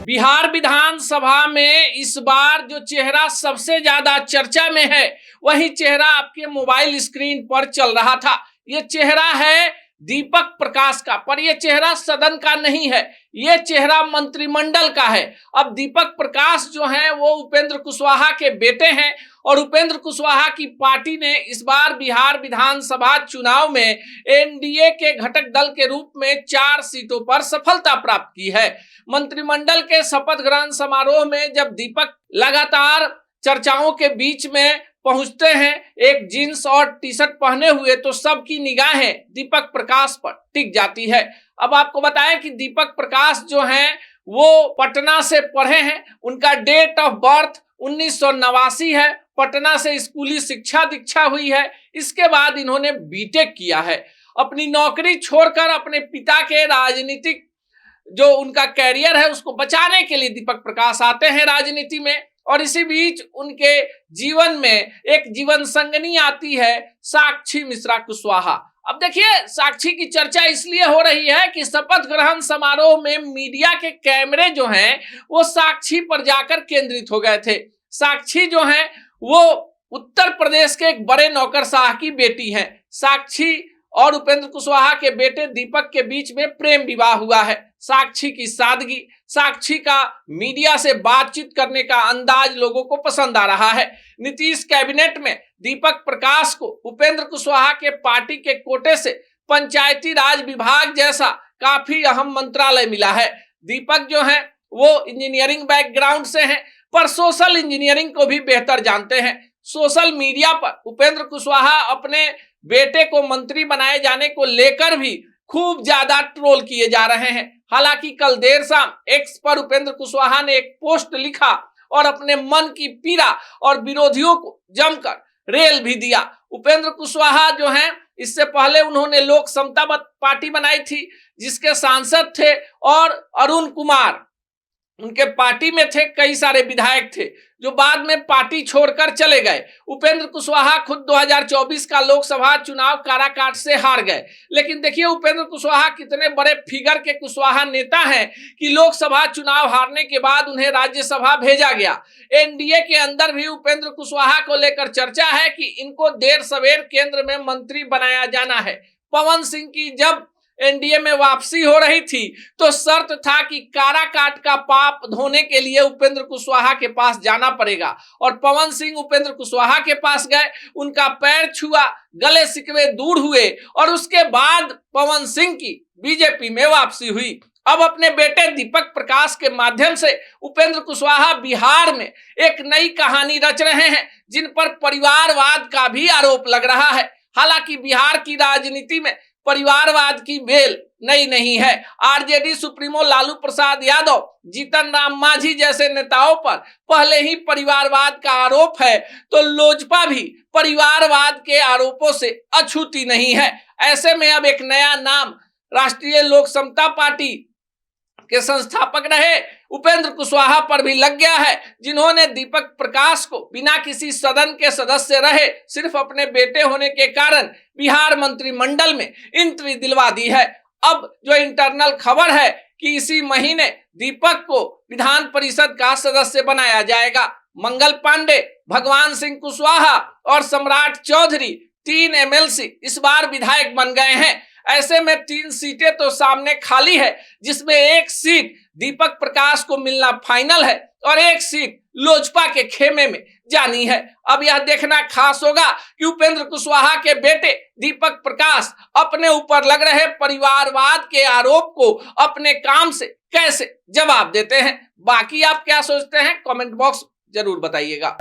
बिहार विधानसभा में इस बार जो चेहरा सबसे ज्यादा चर्चा में है वही चेहरा आपके मोबाइल स्क्रीन पर चल रहा था। ये चेहरा है दीपक प्रकाश का, पर यह चेहरा सदन का नहीं है, यह चेहरा मंत्रिमंडल का है। अब दीपक प्रकाश जो हैं वो उपेंद्र कुशवाहा के बेटे हैं और उपेंद्र कुशवाहा की पार्टी ने इस बार बिहार विधानसभा चुनाव में एनडीए के घटक दल के रूप में 4 सीटों पर सफलता प्राप्त की है। मंत्रिमंडल के शपथ ग्रहण समारोह में जब दीपक लगातार चर्चाओं के बीच में पहुंचते हैं एक जींस और टी शर्ट पहने हुए, तो सबकी निगाहें दीपक प्रकाश पर टिक जाती है। अब आपको बताएं कि दीपक प्रकाश जो हैं वो पटना से पढ़े हैं, उनका डेट ऑफ बर्थ 1989 है। पटना से स्कूली शिक्षा दीक्षा हुई है। इसके बाद इन्होंने बीटेक किया है। अपनी नौकरी छोड़कर अपने पिता के राजनीतिक जो उनका कैरियर है उसको बचाने के लिए दीपक प्रकाश आते हैं राजनीति में, और इसी बीच उनके जीवन में एक जीवन संगनी आती है साक्षी मिश्रा कुशवाहा। अब देखिए, साक्षी की चर्चा इसलिए हो रही है कि शपथ ग्रहण समारोह में मीडिया के कैमरे जो हैं वो साक्षी पर जाकर केंद्रित हो गए थे। साक्षी जो हैं वो उत्तर प्रदेश के एक बड़े नौकरशाह की बेटी हैं। साक्षी और उपेंद्र कुशवाहा के बेटे दीपक के बीच में प्रेम विवाह हुआ है। साक्षी की सादगी, साक्षी का मीडिया से बातचीत करने का अंदाज लोगों को पसंद आ रहा है। नीतीश कैबिनेट में दीपक प्रकाश को उपेंद्र कुशवाहा के पार्टी के कोटे से पंचायती राज विभाग जैसा काफी अहम मंत्रालय मिला है। दीपक जो है वो इंजीनियरिंग बैकग्राउंड से हैं, पर सोशल इंजीनियरिंग को भी बेहतर जानते हैं। सोशल मीडिया पर उपेंद्र कुशवाहा अपने बेटे को मंत्री बनाए जाने को लेकर भी खूब ज्यादा ट्रोल किए जा रहे हैं। हालांकि कल देर शाम एक्स पर उपेंद्र कुशवाहा ने एक पोस्ट लिखा और अपने मन की पीड़ा और विरोधियों को जमकर रेल भी दिया। उपेंद्र कुशवाहा जो हैं इससे पहले उन्होंने लोक समता पार्टी बनाई थी जिसके सांसद थे, और अरुण कुमार उनके पार्टी में थे। कई सारे विधायक थे जो बाद में पार्टी छोड़कर चले गए। उपेंद्र कुशवाहा खुद 2024 का लोकसभा चुनाव काराकाट से हार गए। लेकिन देखिए, उपेंद्र कुशवाहा कितने बड़े फिगर के कुशवाहा नेता हैं कि लोकसभा चुनाव हारने के बाद उन्हें राज्यसभा भेजा गया। एनडीए के अंदर भी उपेंद्र कुशवाहा को लेकर चर्चा है कि इनको देर सवेर केंद्र में मंत्री बनाया जाना है। पवन सिंह की जब एनडीए में वापसी हो रही थी तो शर्त था कि काराकाट का पाप धोने के लिए उपेंद्र कुशवाहा के पास जाना पड़ेगा, और पवन सिंह उपेंद्र कुशवाहा के पास गए, उनका पैर छुआ, गले शिकवे दूर हुए, और उसके बाद पवन सिंह की बीजेपी में वापसी हुई। अब अपने बेटे दीपक प्रकाश के माध्यम से उपेंद्र कुशवाहा बिहार में एक नई कहानी रच रहे हैं जिन पर परिवारवाद का भी आरोप लग रहा है। हालांकि बिहार की राजनीति में परिवारवाद की बेल नई नहीं है। आरजेडी सुप्रीमो लालू प्रसाद यादव, जीतन राम मांझी जैसे नेताओं पर पहले ही परिवारवाद का आरोप है, तो लोजपा भी परिवारवाद के आरोपों से अछूती नहीं है। ऐसे में अब एक नया नाम राष्ट्रीय लोक समता पार्टी के संस्थापक रहे उपेंद्र कुशवाहा पर भी लग गया है, जिन्होंने दीपक प्रकाश को बिना किसी सदन के सदस्य रहे सिर्फ अपने बेटे होने के कारण बिहार मंत्रिमंडल में एंट्री दिलवा दी है। अब जो इंटरनल खबर है कि इसी महीने दीपक को विधान परिषद का सदस्य बनाया जाएगा। मंगल पांडे, भगवान सिंह कुशवाहा और सम्राट चौधरी 3 एमएलसी इस बार विधायक बन गए हैं। ऐसे में 3 सीटें तो सामने खाली है, जिसमें एक सीट दीपक प्रकाश को मिलना फाइनल है और एक सीट लोजपा के खेमे में जानी है। अब यह देखना खास होगा कि उपेंद्र कुशवाहा के बेटे दीपक प्रकाश अपने ऊपर लग रहे परिवारवाद के आरोप को अपने काम से कैसे जवाब देते हैं। बाकी आप क्या सोचते हैं, कमेंट बॉक्स जरूर बताइएगा।